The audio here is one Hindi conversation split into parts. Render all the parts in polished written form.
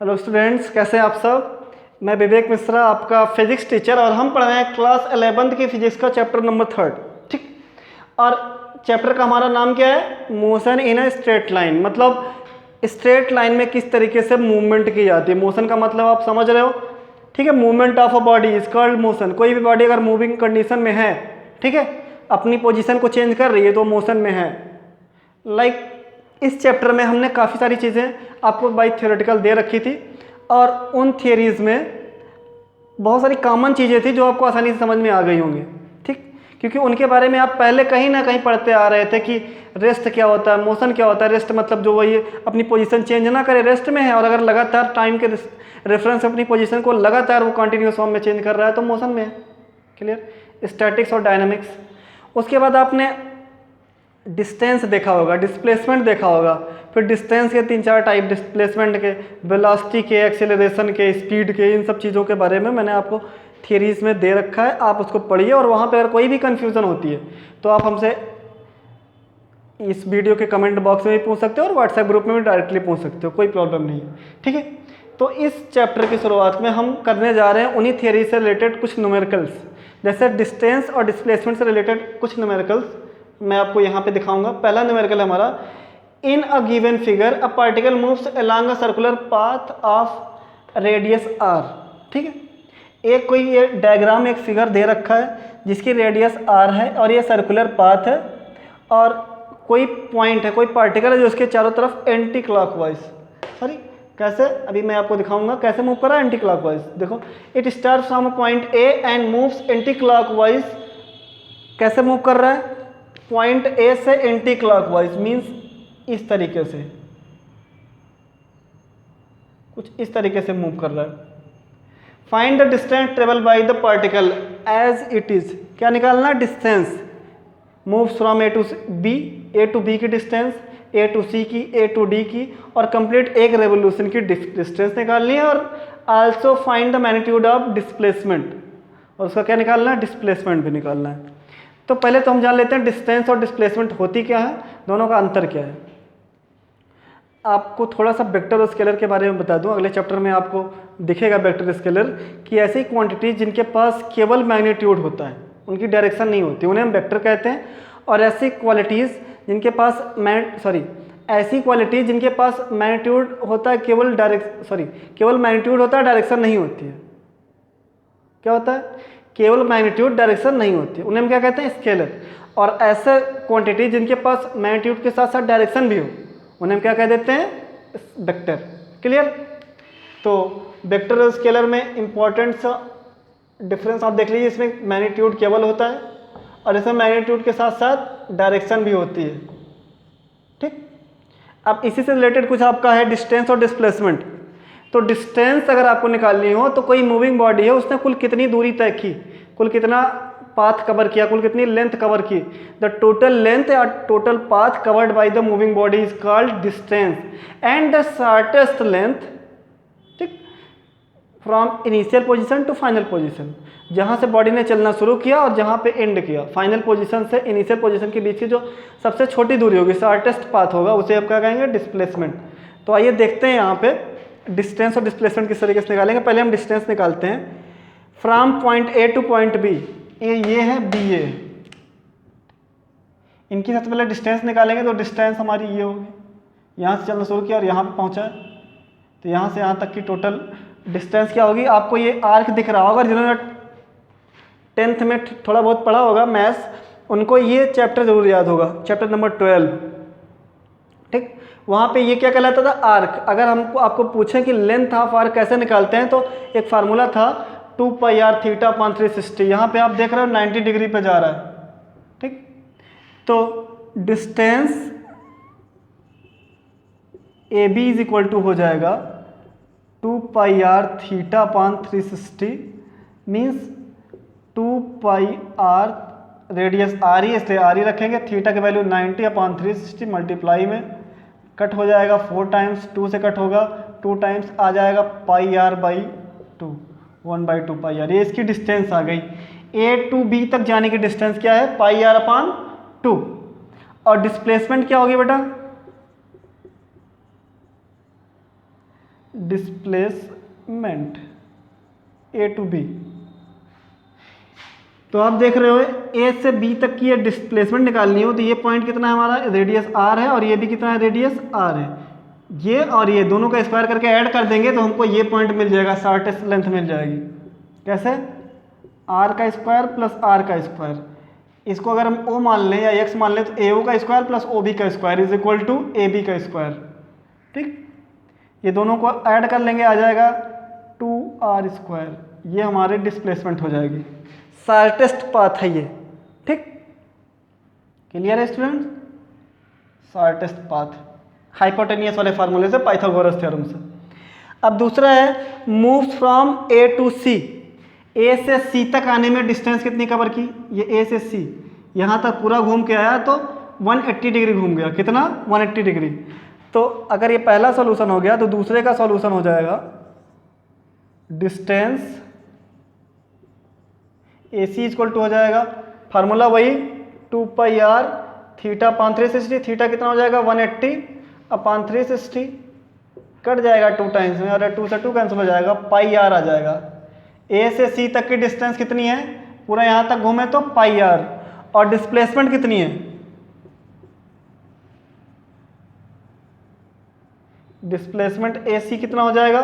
हेलो स्टूडेंट्स, कैसे हैं आप सब। मैं विवेक मिश्रा, आपका फिजिक्स टीचर, और हम पढ़ रहे हैं क्लास 11th की फिजिक्स का चैप्टर नंबर 3। ठीक। और चैप्टर का हमारा नाम क्या है? Motion in a straight line. मतलब स्ट्रेट लाइन में किस तरीके से मूवमेंट की जाती है। मोशन का मतलब आप समझ रहे हो। ठीक है, movement of a body is called motion. कोई भी बॉडी अगर मूविंग कंडीशन में है, ठीक है, अपनी पोजीशन को चेंज कर रही है, तो मोशन में है। लाइक इस चैप्टर में हमने काफ़ी सारी चीज़ें आपको बाई थ्योरेटिकल दे रखी थी, और उन थियरीज़ में बहुत सारी कॉमन चीज़ें थी जो आपको आसानी से समझ में आ गई होंगी। ठीक, क्योंकि उनके बारे में आप पहले कहीं ना कहीं पढ़ते आ रहे थे कि रेस्ट क्या होता है, मोशन क्या होता है। रेस्ट मतलब जो वही अपनी पोजीशन चेंज ना करे, रेस्ट में है, और अगर लगातार टाइम के रेफरेंस अपनी पोजीशन को लगातार वो कंटिन्यूस फॉर्म में चेंज कर रहा है तो मोशन में है। क्लियर। स्टैटिक्स और डायनामिक्स। उसके बाद आपने डिस्टेंस देखा होगा, डिस्प्लेसमेंट देखा होगा। फिर डिस्टेंस के 3-4 टाइप, डिस्प्लेसमेंट के, वेलोसिटी के, एक्सेलरेशन के, स्पीड के, इन सब चीज़ों के बारे में मैंने आपको थियरीज में दे रखा है। आप उसको पढ़िए, और वहाँ पे अगर कोई भी कन्फ्यूज़न होती है तो आप हमसे इस वीडियो के कमेंट बॉक्स में भी पूछ सकते हो, और व्हाट्सएप ग्रुप में भी डायरेक्टली पूछ सकते हो, कोई प्रॉब्लम नहीं है। ठीक है, तो इस चैप्टर की शुरुआत में हम करने जा रहे हैं उन्हीं थियरी से रिलेटेड कुछ न्यूमेरिकल्स, जैसे डिस्टेंस और डिस्प्लेसमेंट से रिलेटेड कुछ न्यूमेरिकल्स मैं आपको यहाँ पे दिखाऊंगा। पहला न्यूमेरिकल हमारा, in a given figure a particle moves along a circular path of radius R. ठीक है, एक कोई ये डायग्राम, एक फिगर दे रखा है जिसकी रेडियस आर है, और ये सर्कुलर पाथ है, और कोई पॉइंट है, कोई पार्टिकल है जो उसके चारों तरफ एंटी क्लॉकवाइज, सॉरी कैसे, अभी मैं आपको दिखाऊंगा कैसे मूव कर रहा है एंटी क्लॉकवाइज। देखो, it start from point A and moves anti clockwise. कैसे मूव कर रहा है? पॉइंट ए से एंटी क्लॉकवाइज, मीन्स इस तरीके से, कुछ इस तरीके से मूव कर रहा है। Find the distance travel by the particle as it is. क्या निकालना? Distance moves from A to B, A to B की डिस्टेंस, ए टू सी की, ए टू डी की, और कंप्लीट एक रेवोल्यूशन की डिस्टेंस निकालनी है। और also find the magnitude of displacement, और उसका क्या निकालना है? डिस्प्लेसमेंट भी निकालना है। तो पहले तो हम जान लेते हैं डिस्टेंस और डिस्प्लेसमेंट होती क्या है, दोनों का अंतर क्या है। आपको थोड़ा सा वेक्टर और स्केलर के बारे में बता दूं, अगले चैप्टर में आपको दिखेगा वेक्टर स्केलर की ऐसी क्वांटिटी जिनके पास केवल मैग्नीट्यूड होता है, उनकी डायरेक्शन नहीं होती, उन्हें हम वेक्टर कहते हैं। और ऐसी क्वालिटीज़ जिनके पास ऐसी क्वालिटी जिनके पास मैग्नीट्यूड होता है, केवल मैग्नीट्यूड होता है, डायरेक्शन नहीं होती है। क्या होता है? केवल मैग्नीट्यूड, डायरेक्शन नहीं होती, उन्हें हम क्या कहते हैं? स्केलर। और ऐसे क्वांटिटी जिनके पास मैग्नीट्यूड के साथ साथ डायरेक्शन भी हो, उन्हें हम क्या कह देते हैं? वेक्टर। क्लियर। तो वेक्टर और स्केलर में इंपॉर्टेंट सा डिफरेंस आप देख लीजिए। इसमें मैग्नीट्यूड केवल होता है, और इसमें मैग्नीट्यूड के साथ साथ डायरेक्शन भी होती है। ठीक। अब इसी से रिलेटेड कुछ आपका है डिस्टेंस और डिस्प्लेसमेंट। तो डिस्टेंस अगर आपको निकालनी हो तो कोई मूविंग बॉडी है, उसने कुल कितनी दूरी तय की, कुल कितना पाथ कवर किया, कुल कितनी लेंथ कवर की, द टोटल लेंथ या total path covered by the moving body is called distance. And the shortest length, ठीक, from initial position to final position, जहां से बॉडी ने चलना शुरू किया और जहां पे एंड किया, फाइनल पोजीशन से इनिशियल पोजीशन के बीच की जो सबसे छोटी दूरी होगी, शॉर्टेस्ट पाथ होगा, उसे आप क्या कहेंगे? डिस्प्लेसमेंट। तो आइए देखते हैं यहाँ पे डिस्टेंस और डिस्प्लेसमेंट किस तरीके से निकालेंगे। पहले हम डिस्टेंस निकालते हैं। From point A to point B, ये है बी ए, इनकी सबसे पहले डिस्टेंस निकालेंगे। तो डिस्टेंस हमारी ये होगी, यहाँ से चलना शुरू किया और यहाँ पे पहुँचा है, तो यहाँ से यहाँ तक की टोटल डिस्टेंस क्या होगी? आपको ये आर्क दिख रहा होगा, जिन्होंने 10th में थोड़ा बहुत पढ़ा होगा मैथ्स, उनको ये चैप्टर जरूर याद होगा, चैप्टर नंबर 12। ठीक, वहाँ पे ये क्या कहलाता था? आर्क। अगर हमको आपको पूछें कि लेंथ ऑफ आर्क कैसे निकालते हैं, तो एक फार्मूला था 2πr थीटा अपॉन 360। यहाँ पे आप देख रहे हो 90 डिग्री पे जा रहा है। ठीक, तो distance A B is equal to हो जाएगा 2πr theta upon 360, means 2πr, radius R ही, इसलिए आर ही रखेंगे। थीटा की वैल्यू 90 अपॉन 360, मल्टीप्लाई में कट हो जाएगा 4 टाइम्स, 2 से कट होगा 2 टाइम्स, आ जाएगा πr/2, 1/2πr। ये इसकी डिस्टेंस आ गई। ए टू बी तक जाने की डिस्टेंस क्या है? πr/2। और डिस्प्लेसमेंट क्या होगी बेटा? Displacement A to B. तो आप देख रहे हो ए से बी तक की ये डिस्प्लेसमेंट निकालनी हो तो ये पॉइंट कितना है हमारा, रेडियस आर है, और ये भी कितना है, रेडियस आर है। ये और ये दोनों का स्क्वायर करके ऐड कर देंगे तो हमको ये पॉइंट मिल जाएगा, शॉर्टेस्ट लेंथ मिल जाएगी। कैसे, आर का स्क्वायर प्लस आर का स्क्वायर। इसको अगर हम ओ मान लें या एक्स मान लें तो ए ओ का स्क्वायर प्लस ओ बी का square is equal to A B का स्क्वायर। ठीक, ये दोनों को ऐड कर लेंगे, आ जाएगा 2r स्क्वायर। ये हमारे डिस्प्लेसमेंट हो जाएगी, शॉर्टेस्ट पाथ है ये। ठीक, क्लियर है स्टूडेंट, शॉर्टेस्ट पाथ हाइपोटेनियस वाले फार्मूले से, पाइथागोरस थ्योरम से। अब दूसरा है मूव फ्रॉम ए टू सी। ए से सी तक आने में डिस्टेंस कितनी कवर की, ये ए से सी यहाँ तक पूरा घूम के आया तो 180 डिग्री घूम गया। कितना, 180 डिग्री। तो अगर ये पहला सॉल्यूशन हो गया तो दूसरे का सॉल्यूशन हो जाएगा distance A C equal to हो जाएगा, फार्मूला वही 2 pi R theta upon 360। Theta कितना हो जाएगा, 180 अपान 360, कट जाएगा 2 टाइम्स में, और 2 से 2 कैंसिल हो जाएगा, पाई आर आ जाएगा। ए से सी तक की डिस्टेंस कितनी है, पूरा यहाँ तक घूमे तो पाई आर, और डिस्प्लेसमेंट कितनी है, डिस्प्लेसमेंट ए सी कितना हो जाएगा।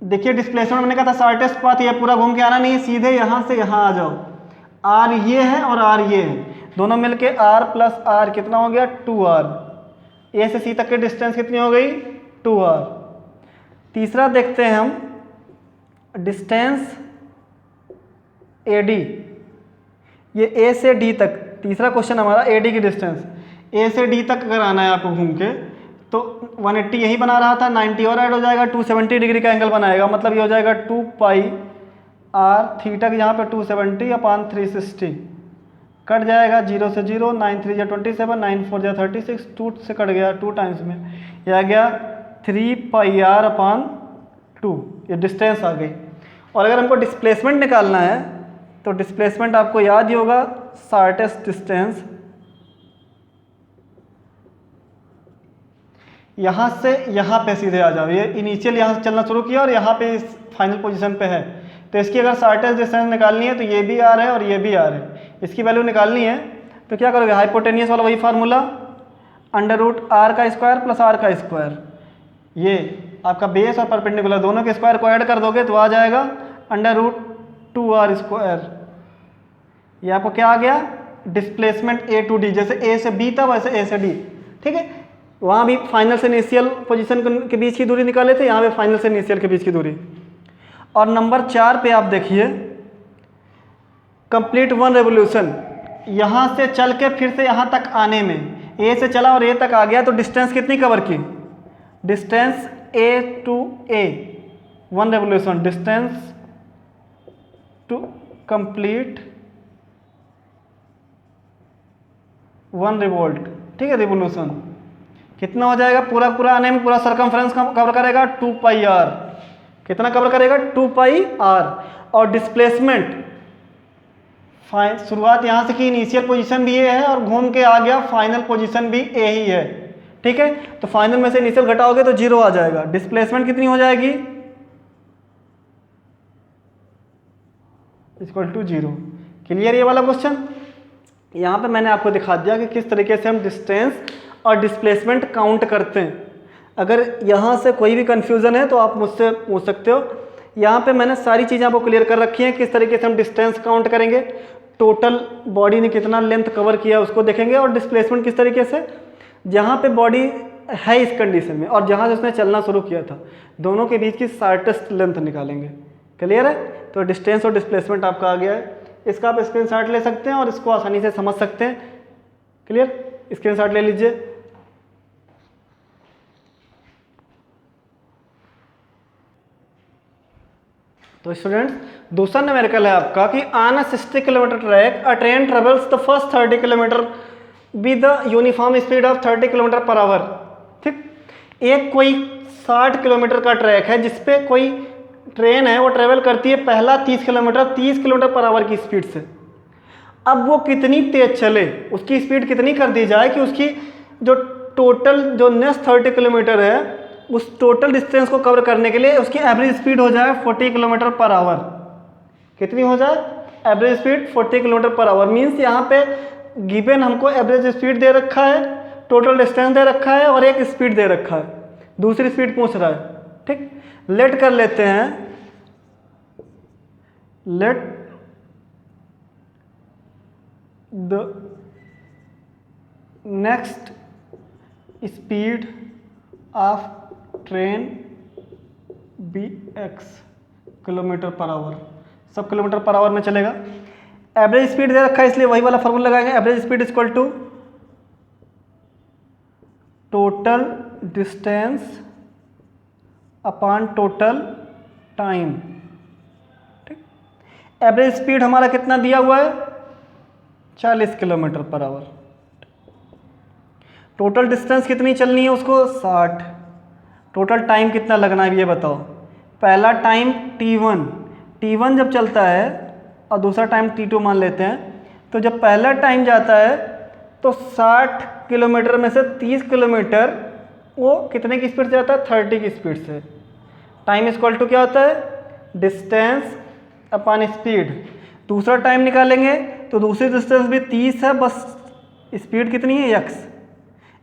देखिए डिस्प्लेसमेंट मैंने कहा था शॉर्टेस्ट पाथ, ये पूरा घूम के आना नहीं है, सीधे यहाँ से यहाँ आ जाओ। आर ये है और आर ये है, दोनों मिलके आर प्लस आर कितना हो गया, 2r। ए से सी तक की डिस्टेंस कितनी हो गई, 2r। तीसरा देखते हैं हम, डिस्टेंस ए डी। ये ए से डी तक, तीसरा क्वेश्चन हमारा ए डी की डिस्टेंस, ए से डी तक अगर आना है आपको घूम के तो 180 यही बना रहा था, 90 और ऐड हो जाएगा, 270 डिग्री का एंगल बनाएगा। मतलब ये हो जाएगा 2 पाई आर थीटा, यहाँ पे 270 अपान 360, कट जाएगा 0 से 0, 9 3 27, 9 4 36, 2 से कट गया 2 टाइम्स में, यह आ गया 3 पाई आर अपान 2। ये डिस्टेंस आ गई। और अगर हमको डिस्प्लेसमेंट निकालना है तो डिस्प्लेसमेंट आपको याद ही होगा, शॉर्टेस्ट डिस्टेंस यहाँ से यहाँ पे सीधे आ जाओ। ये इनिशियल यहाँ से चलना शुरू किया और यहाँ पे इस फाइनल पोजीशन पे है, तो इसकी अगर शॉर्टेस्ट डिस्टेंस निकालनी है तो ये भी आर है और ये भी आर है, इसकी वैल्यू निकालनी है तो क्या करोगे, हाइपोटेनियस वाला वही फार्मूला, अंडर रूट आर का स्क्वायर प्लस आर का स्क्वायर। ये आपका बेस और परपेंडिकुलर दोनों के स्क्वायर को ऐड कर दोगे तो आ जाएगा अंडर रूट 2r स्क्वायर। ये आपको क्या आ गया, डिस्प्लेसमेंट ए टू डी, जैसे ए से बी था वैसे ए से डी। ठीक है, वहाँ भी फाइनल से इनिशियल पोजीशन के बीच की दूरी निकाले थे, यहाँ पे फाइनल से इनिशियल के बीच की दूरी। और नंबर 4 पे आप देखिए, कंप्लीट 1 रेवोल्यूशन। यहाँ से चल के फिर से यहाँ तक आने में, ए से चला और ए तक आ गया तो डिस्टेंस कितनी कवर की, distance A to A 1 revolution, distance to complete 1 revolt. ठीक है, रिवोल्यूशन कितना हो जाएगा, पूरा पूरा आने में पूरा सर्कमफ्रेंस कवर करेगा 2 पाई आर। कितना कवर करेगा, 2 पाई आर। और डिस्प्लेसमेंट शुरुआत यहाँ से की, इनिशियल पोजीशन भी ए है और घूम के आ गया फाइनल पोजीशन भी ए ही है। ठीक है, तो फाइनल में से इनिशियल घटाओगे तो 0 आ जाएगा। डिस्प्लेसमेंट कितनी हो जाएगी, इक्वल टू 0। क्लियर ये वाला क्वेश्चन। यहाँ पे मैंने आपको दिखा दिया कि किस तरीके से हम डिस्टेंस और डिस्प्लेसमेंट काउंट करते हैं। अगर यहाँ से कोई भी कन्फ्यूज़न है तो आप मुझसे पूछ सकते हो। यहाँ पे मैंने सारी चीज़ें आपको क्लियर कर रखी हैं, किस तरीके से हम डिस्टेंस काउंट करेंगे, टोटल बॉडी ने कितना लेंथ कवर किया उसको देखेंगे, और डिस्प्लेसमेंट किस तरीके से जहाँ पे बॉडी है इस कंडीशन में और जहाँ से उसने चलना शुरू किया था, दोनों के बीच की शॉर्टेस्ट लेंथ निकालेंगे। क्लियर है, तो डिस्टेंस और डिस्प्लेसमेंट आपका आ गया है। इसका आप स्क्रीनशॉट ले सकते हैं और इसको आसानी से समझ सकते हैं। क्लियर, स्क्रीनशॉट ले लीजिए। तो स्टूडेंट्स, दूसरा न्यूमेरिकल है आपका कि on a 60 kilometre track a train travels the first 30 kilometre with the uniform speed of 30 kilometre per our. ठीक, एक कोई 60 किलोमीटर का ट्रैक है जिसपे कोई ट्रेन है, वो ट्रेवल करती है पहला 30 किलोमीटर पर आवर की स्पीड से। अब वो कितनी तेज चले, उसकी स्पीड कितनी कर दी जाए कि उसकी जो टोटल जो नेक्स्ट 30 किलोमीटर है उस टोटल डिस्टेंस को कवर करने के लिए उसकी एवरेज स्पीड हो जाए 40 किलोमीटर पर आवर। कितनी हो जाए? Average speed 40 kilometre per our. Means यहाँ पे गिवन हमको एवरेज स्पीड दे रखा है, टोटल डिस्टेंस दे रखा है और एक स्पीड दे रखा है, दूसरी स्पीड पूछ रहा है। ठीक, लेट कर लेते हैं, let the next speed of train be X kilometre per hour. सब किलोमीटर पर आवर में चलेगा। एवरेज स्पीड दे रखा है इसलिए वही वाला फॉर्मूला लगाएंगे, average speed is equal to total distance upon total time. ठीक, एवरेज स्पीड हमारा कितना दिया हुआ है? 40 kilometre per our. Total distance कितनी चलनी है उसको? 60। टोटल टाइम कितना लगना है ये बताओ। पहला टाइम t1 जब चलता है और दूसरा टाइम t2 मान लेते हैं, तो जब पहला टाइम जाता है तो 60 किलोमीटर में से 30 किलोमीटर वो कितने की स्पीड से जाता है? 30 की स्पीड से। टाइम इक्वल टू क्या होता है? Distance upon speed. दूसरा टाइम निकालेंगे तो दूसरी डिस्टेंस भी 30 है, बस स्पीड कितनी है? x।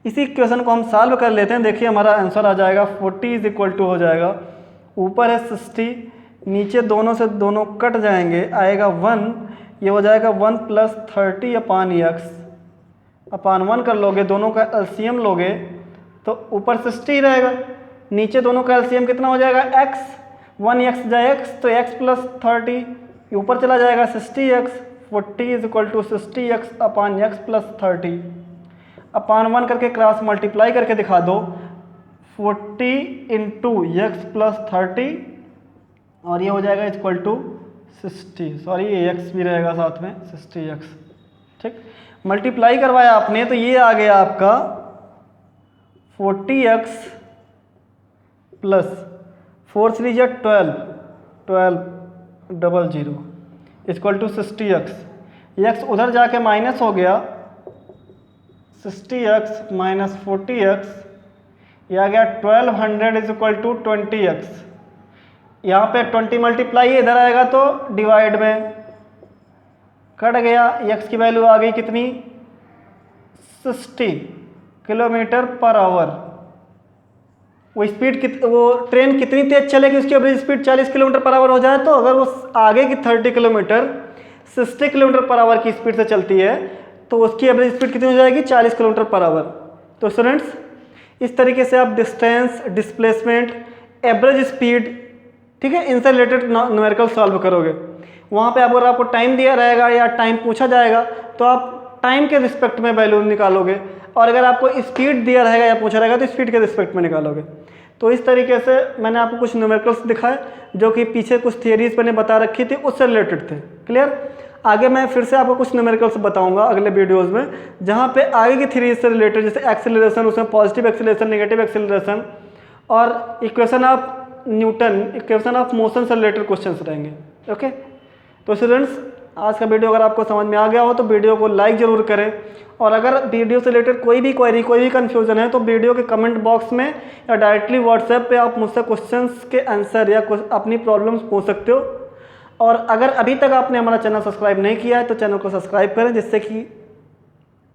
इसी इक्वेशन को हम सॉल्व कर लेते हैं। देखिए हमारा आंसर आ जाएगा 40 इज इक्वल टू हो जाएगा, ऊपर है 60, नीचे दोनों से दोनों कट जाएंगे, आएगा 1, ये हो जाएगा 1 प्लस 30 अपॉन एक्स अपॉन 1 कर लोगे, दोनों का एलसीएम लोगे तो ऊपर 60 रहेगा, नीचे दोनों का एलसीएम कितना हो जाएगा? x। 1x जाए x तो x प्लस 30, ऊपर चला जाएगा 60x। 40 is equal to 60x upon x plus 30 upon 1 करके क्रॉस मल्टीप्लाई करके दिखा दो। 40 इंटू एक्स प्लस 30 और ये हो जाएगा इक्वल टू 60, सॉरी ये x भी रहेगा साथ में 60x। ठीक, मल्टीप्लाई करवाया आपने तो ये आ गया आपका 40x प्लस 4 3 जा 12 00 इक्वल टू 60x। x उधर जाके माइनस हो गया, 60x माइनस 40x, ये आ गया 1200 इज इक्वल टू 20x। यहाँ पे 20 मल्टीप्लाई है, इधर आएगा तो डिवाइड में कट गया, x की वैल्यू आ गई कितनी? 60 किलोमीटर पर आवर। वो स्पीड वो ट्रेन कितनी तेज चलेगी, उसकी average speed 40 kilometre per our हो जाए, तो अगर वो आगे की 30 किलोमीटर 60 किलोमीटर पर आवर की स्पीड से चलती है तो उसकी एवरेज स्पीड कितनी हो जाएगी? 40 किलोमीटर पर आवर। तो स्टूडेंट्स इस तरीके से आप डिस्टेंस, डिस्प्लेसमेंट, एवरेज स्पीड, ठीक है, इनसे रिलेटेड न्यूमेरिकल सॉल्व करोगे। वहाँ पे अगर आपको टाइम दिया रहेगा या टाइम पूछा जाएगा तो आप टाइम के रिस्पेक्ट में वैल्यू निकालोगे, और अगर आपको स्पीड दिया रहेगा या पूछा रहेगा तो स्पीड के रिस्पेक्ट में निकालोगे। तो इस तरीके से मैंने आपको कुछ न्यूमेरिकल्स दिखाए जो कि पीछे कुछ थियरीज मैंने बता रखी थी, उससे रिलेटेड थे। क्लियर? आगे मैं फिर से आपको कुछ न्यूमेरिकल्स बताऊंगा अगले वीडियोस में, जहाँ पे आगे की थ्योरीज से रिलेटेड, जैसे एक्सेलरेशन, उसमें पॉजिटिव एक्सेलरेशन, नेगेटिव एक्सेलरेशन और equation of Newton, equation of motion से रिलेटेड क्वेश्चंस रहेंगे। ओके, तो स्टूडेंट्स आज का वीडियो अगर आपको समझ में आ गया हो तो वीडियो को लाइक ज़रूर करें, और अगर वीडियो से रिलेटेड कोई भी क्वेरी, कोई भी कन्फ्यूजन है तो वीडियो के कमेंट बॉक्स में या डायरेक्टली व्हाट्सएप पे आप मुझसे क्वेश्चंस के आंसर या अपनी प्रॉब्लम्स पूछ सकते हो। और अगर अभी तक आपने हमारा चैनल सब्सक्राइब नहीं किया है तो चैनल को सब्सक्राइब करें, जिससे कि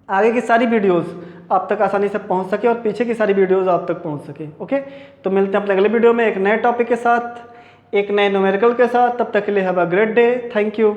आगे की सारी वीडियोस आप तक आसानी से पहुंच सके और पीछे की सारी वीडियोस आप तक पहुंच सके। ओके, तो मिलते हैं अपने अगले वीडियो में एक नए टॉपिक के साथ, एक नए न्यूमेरिकल के साथ। तब तक के लिए have a great day. Thank you.